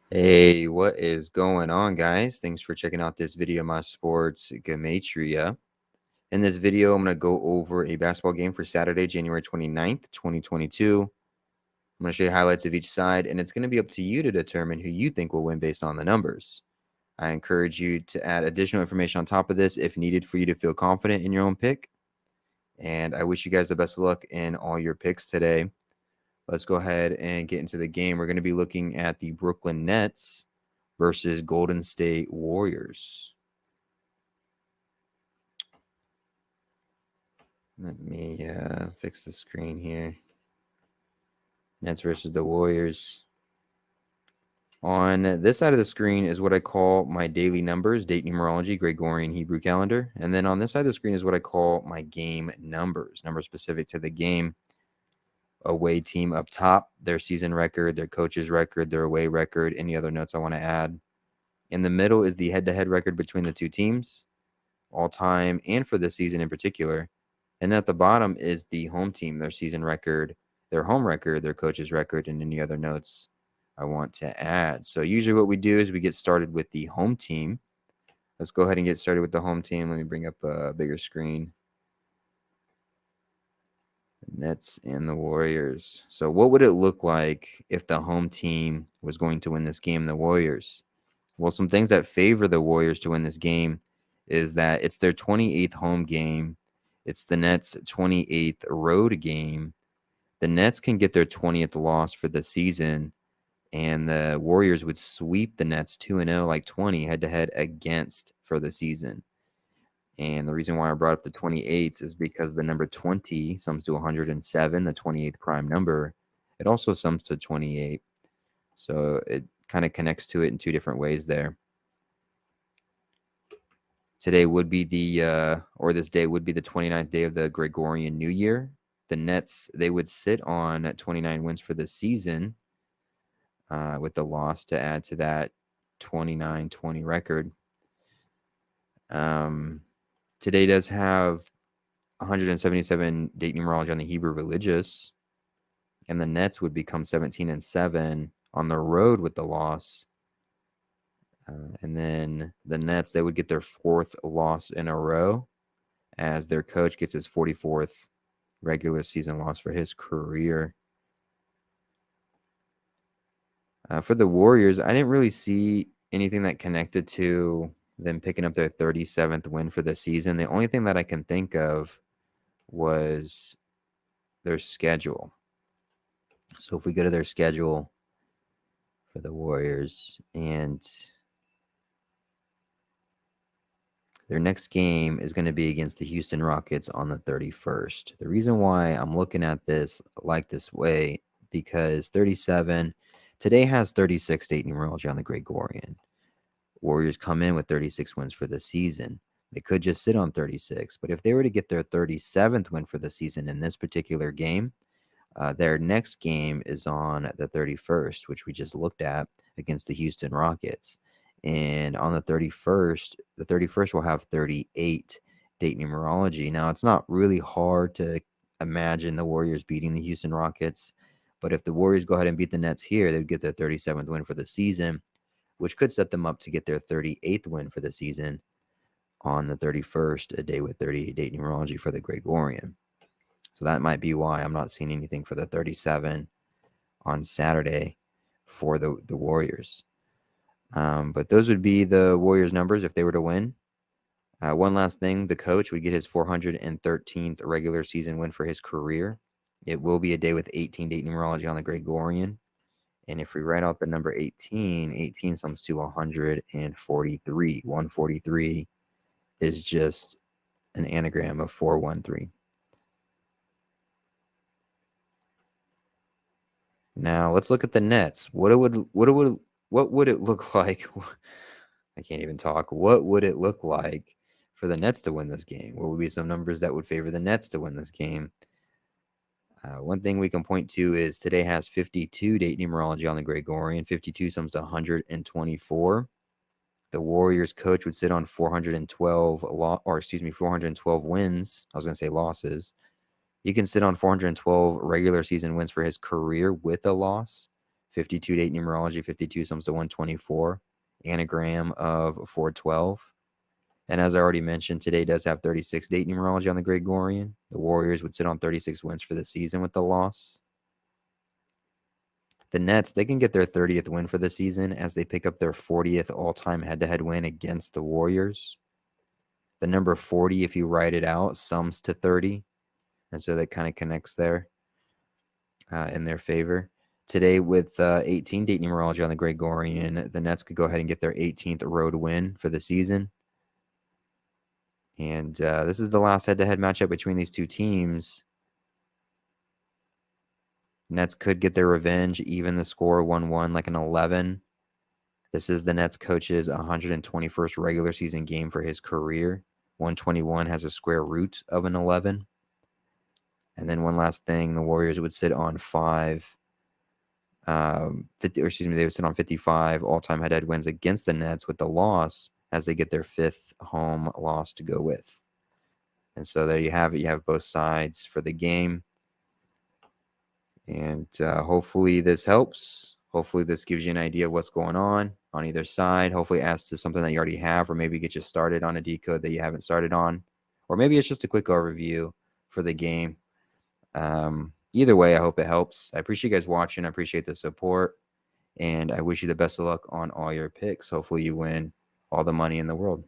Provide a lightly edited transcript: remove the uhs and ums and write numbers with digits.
Hey, what is going on, guys? Thanks for checking out this video of my sports Gematria. In this video, I'm going to go over a basketball game for Saturday, January 29th, 2022. I'm going to show you highlights of each side, and it's going to be up to you to determine who you think will win based on the numbers. I encourage you to add additional information on top of this if needed for you to feel confident in your own pick. And I wish you guys the best of luck in all your picks today. Let's go ahead and get into the game. We're going to be looking at the Brooklyn Nets versus Golden State Warriors. Let me fix the screen here. Nets versus the Warriors. On this side of the screen is what I call my daily numbers, date numerology, Gregorian Hebrew calendar. And then on this side of the screen is what I call my game numbers specific to the game. Away team up top, their season record, their coach's record, their away record, any other notes I want to add. In the middle is the head-to-head record between the two teams, all time and for this season in particular. And at the bottom is the home team, their season record, their home record, their coach's record, and any other notes I want to add. So usually what we do is we get started with the home team. Let's go ahead and get started with the home team. Let me bring up a bigger screen. The Nets and the Warriors. So what would it look like if the home team was going to win this game, the Warriors? Well, some things that favor the Warriors to win this game is that it's their 28th home game. It's the Nets' 28th road game. The Nets can get their 20th loss for the season, and the Warriors would sweep the Nets 2-0, like 20 head-to-head against for the season. And the reason why I brought up the 28s is because the number 20 sums to 107, the 28th prime number. It also sums to 28. So it kind of connects to it in two different ways there. Today would be this day would be the 29th day of the Gregorian New Year. The Nets, they would sit on 29 wins for the season with the loss to add to that 29-20 record. Today does have 177 date numerology on the Hebrew religious, and the Nets would become 17-7 on the road with the loss. And then the Nets, they would get their fourth loss in a row as their coach gets his 44th regular season loss for his career. For the Warriors, I didn't really see anything that connected to them picking up their 37th win for the season. The only thing that I can think of was their schedule. So if we go to their schedule for the Warriors, and their next game is going to be against the Houston Rockets on the 31st. The reason why I'm looking at this like this way, because 37, today has 36 date numerology on the Gregorian. Warriors come in with 36 wins for the season. They could just sit on 36, but if they were to get their 37th win for the season in this particular game, their next game is on the 31st, which we just looked at against the Houston Rockets. And on the 31st will have 38 date numerology. Now, it's not really hard to imagine the Warriors beating the Houston Rockets, but if the Warriors go ahead and beat the Nets here, they would get their 37th win for the season, which could set them up to get their 38th win for the season on the 31st, a day with 38 date numerology for the Gregorian. So that might be why I'm not seeing anything for the 37 on Saturday for the Warriors. But those would be the Warriors' numbers if they were to win. One last thing, the coach would get his 413th regular season win for his career. It will be a day with 18 date numerology on the Gregorian. And if we write out the number 18, 18 sums to 143. 143 is just an anagram of 413. Now let's look at the Nets. What would it look like? I can't even talk. What would it look like for the Nets to win this game? What would be some numbers that would favor the Nets to win this game? One thing we can point to is today has 52 date numerology on the Gregorian. 52 sums to 124. The Warriors coach would sit on 412 412 wins. I was going to say losses. He can sit on 412 regular season wins for his career with a loss. 52 date numerology, 52 sums to 124. Anagram of 412. And as I already mentioned, today does have 36 date numerology on the Gregorian. The Warriors would sit on 36 wins for the season with the loss. The Nets, they can get their 30th win for the season as they pick up their 40th all-time head-to-head win against the Warriors. The number 40, if you write it out, sums to 30. And so that kind of connects there in their favor. Today, with 18 date numerology on the Gregorian, the Nets could go ahead and get their 18th road win for the season. And this is the last head-to-head matchup between these two teams. Nets could get their revenge, even the score 1-1, like an 11. This is the Nets coach's 121st regular season game for his career. 121 has a square root of an 11. And then one last thing, the Warriors would sit on 55 all-time head-to-head wins against the Nets with the loss as they get their 5th home loss to go with. And so there you have it. You have both sides for the game. And hopefully this helps. Hopefully this gives you an idea of what's going on either side. Hopefully it adds to something that you already have, or maybe get you started on a decode that you haven't started on. Or maybe it's just a quick overview for the game. Either way, I hope it helps. I appreciate you guys watching. I appreciate the support. And I wish you the best of luck on all your picks. Hopefully you win all the money in the world.